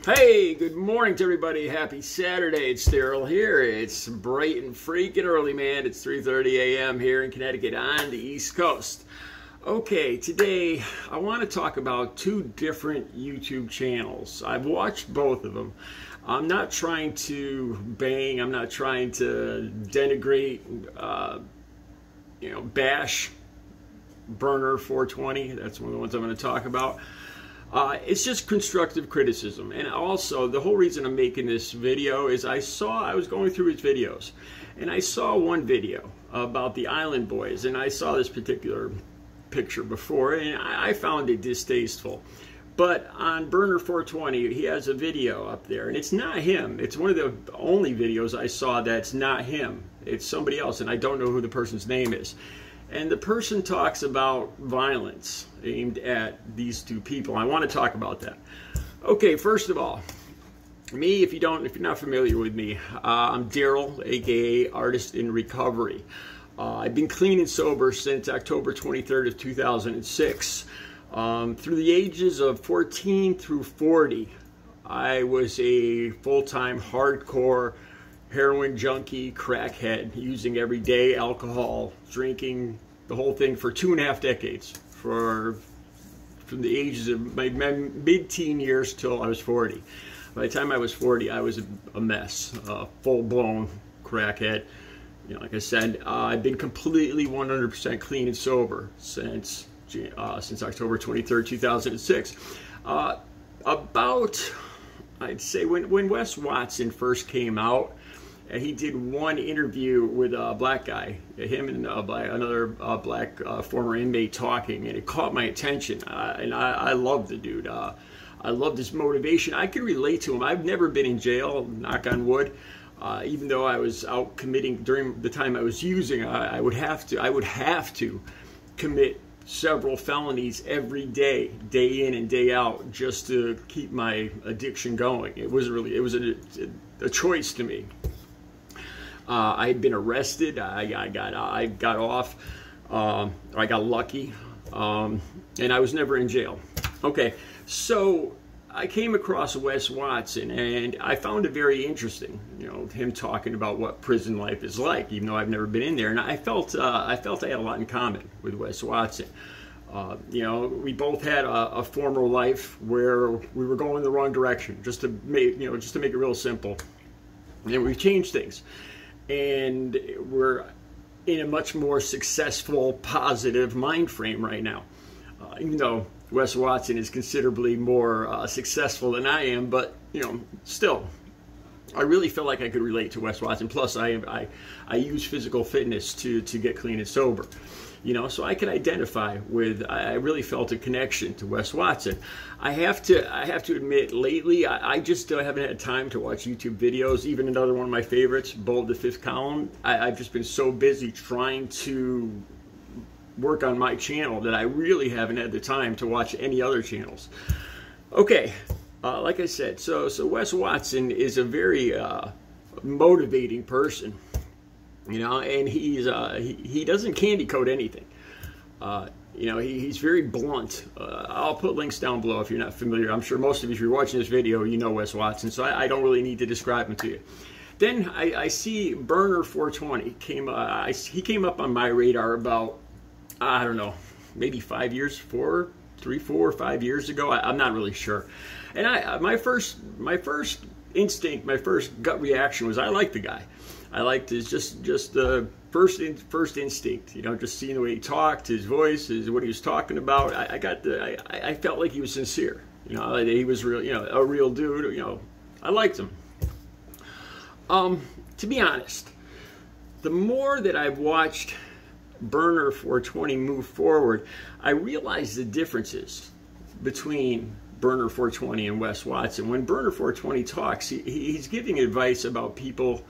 Hey, good morning to everybody. Happy Saturday. It's Daryl here. It's bright and freaking early, man. It's 3:30 a.m. here in Connecticut on the East Coast. Okay, today I want to talk about two different YouTube channels. I've watched both of them. I'm not trying to bang. I'm not trying to denigrate, bash Berner420. That's one of the ones I'm going to talk about. It's just constructive criticism. And also, the whole reason I'm making this video is I was going through his videos, and I saw one video about the Island Boys, and I saw this particular picture before, and I found it distasteful. But on Berner420, he has a video up there, and it's not him. It's one of the only videos I saw that's not him. It's somebody else, and I don't know who the person's name is. And the person talks about violence aimed at these two people. I want to talk about that. Okay, first of all, me, if you're not familiar with me, I'm Daryl, aka Artist in Recovery. I've been clean and sober since October 23rd of 2006. Through the ages of 14 through 40, I was a full-time hardcore heroin junkie, crackhead, using every day alcohol, drinking, the whole thing for 2.5 decades, from the ages of my mid-teen years till I was 40. By the time I was 40, I was a mess, full-blown crackhead. Like I said, I've been completely 100% clean and sober since October 23rd, 2006. I'd say when Wes Watson first came out, and he did one interview with a black guy, him and another black former inmate talking, and it caught my attention. And I loved the dude. I loved his motivation. I could relate to him. I've never been in jail, knock on wood. Even though I was out committing during the time I was using, I would have to commit several felonies every day, day in and day out, just to keep my addiction going. It was a choice to me. I had been arrested. I got off. I got lucky, and I was never in jail. Okay, so I came across Wes Watson, and I found it very interesting. Him talking about what prison life is like, even though I've never been in there. And I felt I had a lot in common with Wes Watson. We both had a former life where we were going the wrong direction. Just to make it real simple, and we've changed things. And we're in a much more successful, positive mind frame right now. Even though Wes Watson is considerably more successful than I am, but still, I really felt like I could relate to Wes Watson. Plus, I use physical fitness to get clean and sober. So I could identify with. I really felt a connection to Wes Watson. I have to admit, lately I just haven't had time to watch YouTube videos. Even another one of my favorites, Bold the Fifth Column. I've just been so busy trying to work on my channel that I really haven't had the time to watch any other channels. Okay, like I said, so Wes Watson is a very motivating person. And he doesn't candy coat anything. He's very blunt. I'll put links down below if you're not familiar. I'm sure most of you, if you're watching this video, you know Wes Watson, so I don't really need to describe him to you. Then I see Berner420 he came up on my radar about, I don't know, maybe 5 years, 4 or 5 years ago. I'm not really sure. And my first instinct, my first gut reaction was I like the guy. I liked his just the first instinct, just seeing the way he talked, his voice, what he was talking about. I felt like he was sincere, he was real, a real dude. I liked him. To be honest, the more that I've watched Berner420 move forward, I realized the differences between Berner420 and Wes Watson. When Berner420 talks, he's giving advice about people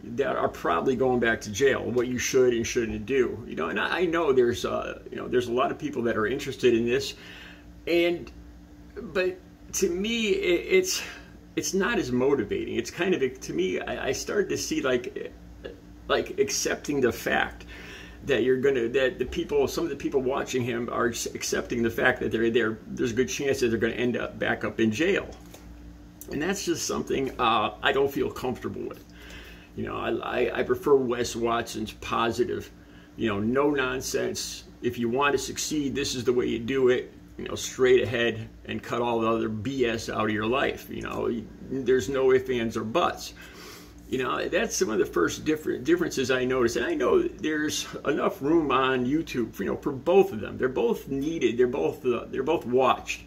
that are probably going back to jail, what you should and shouldn't do. And I know there's a lot of people that are interested in this, but to me it's not as motivating. It's kind of, to me, I started to see like accepting the fact that some of the people watching him are accepting the fact that there's a good chance that they're going to end up back up in jail. And that's just something I don't feel comfortable with. You know, I prefer Wes Watson's positive, you know, no nonsense. If you want to succeed, this is the way you do it. You know, straight ahead and cut all the other BS out of your life. You know, there's no ifs, ands, or buts. You know, that's some of the first differences I noticed. And I know there's enough room on YouTube, you know, for both of them. They're both needed. They're both watched.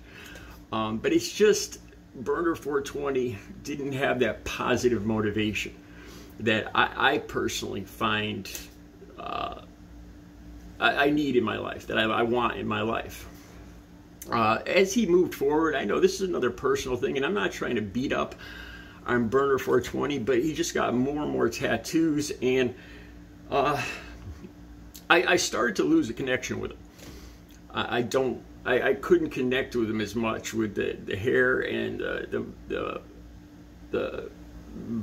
But it's just Berner420 didn't have that positive motivation that I personally find I need in my life, that I want in my life. As he moved forward, I know this is another personal thing, and I'm not trying to beat up on Berner420, but he just got more and more tattoos, and I started to lose a connection with him. I couldn't connect with him as much with the hair and the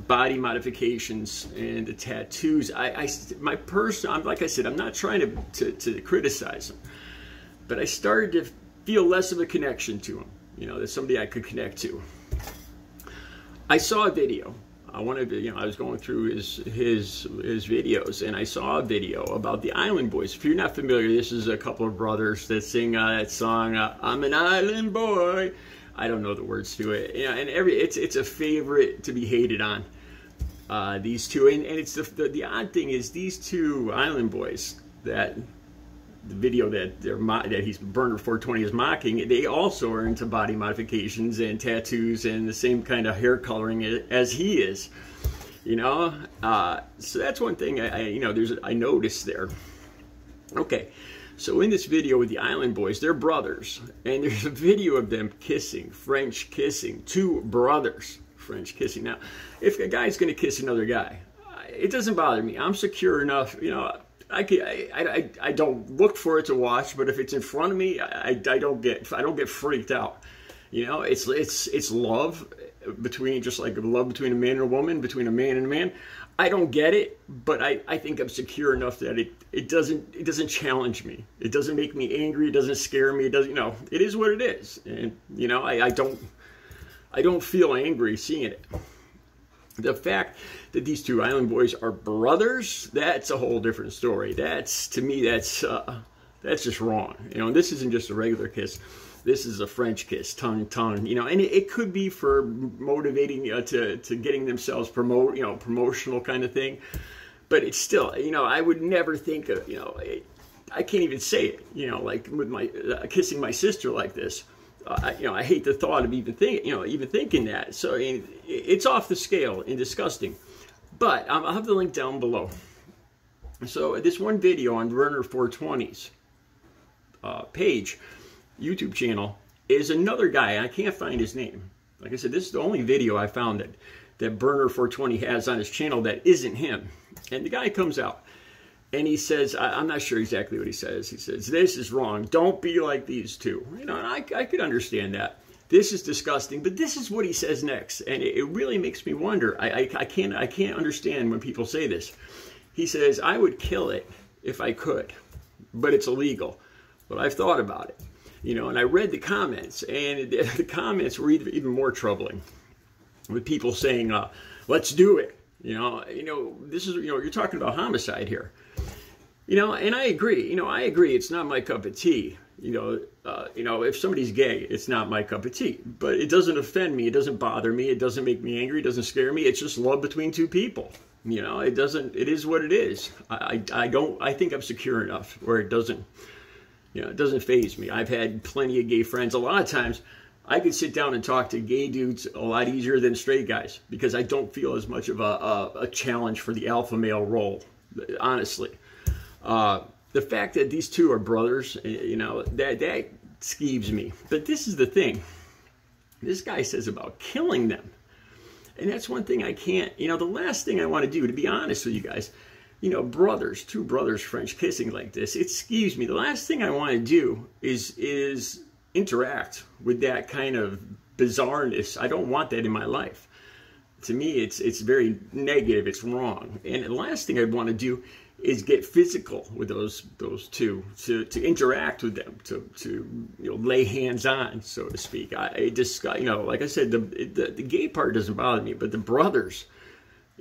body modifications and the tattoos. Like I said, I'm not trying to criticize him, but I started to feel less of a connection to him. You know, there's somebody I could connect to. I saw a video. I was going through his videos, and I saw a video about the Island Boys. If you're not familiar, this is a couple of brothers that sing that song, "I'm an Island Boy." I don't know the words to it. Yeah, and it's a favorite to be hated on. These two, and it's the odd thing is these two Island Boys, that the video that Berner420 is mocking, they also are into body modifications and tattoos and the same kind of hair coloring as he is. You know, so that's one thing I noticed there. Okay, so in this video with the Island Boys, they're brothers, and there's a video of them kissing, French kissing, two brothers, French kissing. Now, if a guy's going to kiss another guy, it doesn't bother me. I'm secure enough, you know. I don't look for it to watch, but if it's in front of me, I don't get freaked out. You know, it's love between, just like love between a man and a woman, between a man and a man. I don't get it, but I think I'm secure enough that it doesn't challenge me. It doesn't make me angry. It doesn't scare me. It doesn't, you know, it is what it is. And you know, I don't feel angry seeing it. The fact that these two Island Boys are brothers, that's a whole different story. To me, that's just wrong. You know, and this isn't just a regular kiss. This is a French kiss, tongue to tongue. You know, and it could be for motivating to getting themselves promotional kind of thing. But it's still, you know, I would never think of, you know, I can't even say it. You know, like with my kissing my sister like this. You know, I hate the thought of even thinking that. So it's off the scale and disgusting. But I'll have the link down below. So this one video on Berner420's page, YouTube channel, is another guy. I can't find his name. Like I said, this is the only video I found that Berner420 has on his channel that isn't him. And the guy comes out. And he says, I'm not sure exactly what he says. He says, "This is wrong. Don't be like these two." You know, and I could understand that. This is disgusting, but this is what he says next, and it really makes me wonder. I can't understand when people say this. He says, "I would kill it if I could, but it's illegal. But I've thought about it." You know, and I read the comments, and the comments were even more troubling, with people saying, "Let's do it." You know, this is, you know, you're talking about homicide here. You know, and I agree. You know, I agree. It's not my cup of tea. You know, if somebody's gay, it's not my cup of tea. But it doesn't offend me. It doesn't bother me. It doesn't make me angry. It doesn't scare me. It's just love between two people. You know, it doesn't. It is what it is. I think I'm secure enough where it doesn't. You know, it doesn't faze me. I've had plenty of gay friends. A lot of times, I could sit down and talk to gay dudes a lot easier than straight guys because I don't feel as much of a challenge for the alpha male role, honestly. The fact that these two are brothers, you know, that skeeves me. But this is the thing. This guy says about killing them. And that's one thing I can't, you know, the last thing I want to do, to be honest with you guys, you know, two brothers French kissing like this, it skeeves me. The last thing I want to do is interact with that kind of bizarreness. I don't want that in my life. To me, it's very negative. It's wrong. And the last thing I'd want to do is get physical with those two, to interact with them, to lay hands on, so to speak. I just, like I said, the gay part doesn't bother me, but the brothers,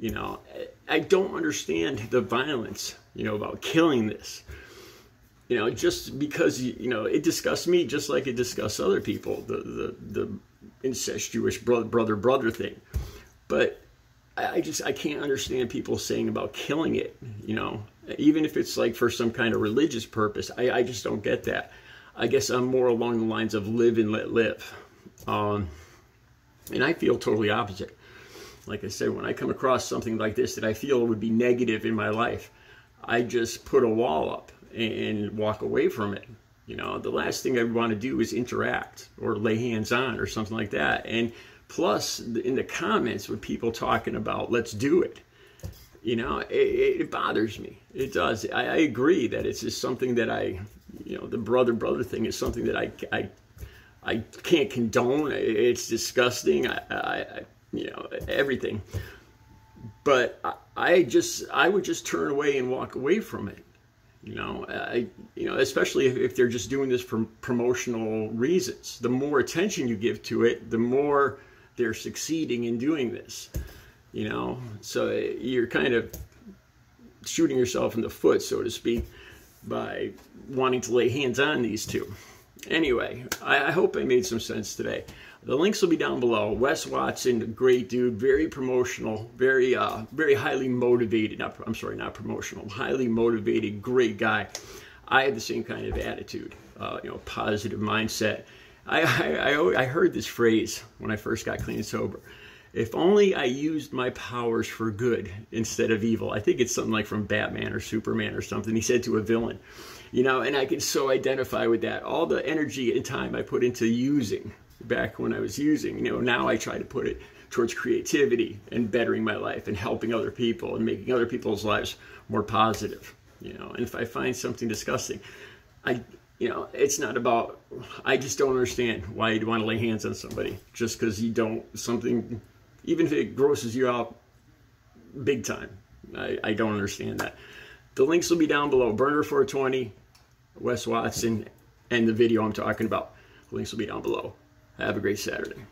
I don't understand the violence, about killing this. Just because it disgusts me, just like it disgusts other people, the incestuous brother thing. But I can't understand people saying about killing it, even if it's like for some kind of religious purpose. I just don't get that. I guess I'm more along the lines of live and let live. And I feel totally opposite. Like I said, when I come across something like this that I feel would be negative in my life, I just put a wall up and walk away from it. The last thing I want to do is interact or lay hands on or something like that. And plus, in the comments with people talking about, let's do it, it bothers me. It does. I agree that it's just something that the brother thing is something that I can't condone. It's disgusting. Everything. But I would just turn away and walk away from it. Especially if they're just doing this for promotional reasons. The more attention you give to it, the more they're succeeding in doing this. So you're kind of shooting yourself in the foot, so to speak, by wanting to lay hands on these two. Anyway, I hope I made some sense today. The links will be down below. Wes Watson, great dude, very promotional, very highly motivated. Not promotional, highly motivated, great guy. I have the same kind of attitude, positive mindset. I heard this phrase when I first got clean and sober. If only I used my powers for good instead of evil. I think it's something like from Batman or Superman or something. He said to a villain, and I can so identify with that. All the energy and time I put into using back when I was using, now I try to put it towards creativity and bettering my life and helping other people and making other people's lives more positive. And if I find something disgusting, it's not about, I just don't understand why you'd want to lay hands on somebody just because you don't, something, even if it grosses you out big time. I don't understand that. The links will be down below. Berner420, Wes Watson, and the video I'm talking about. The links will be down below. Have a great Saturday.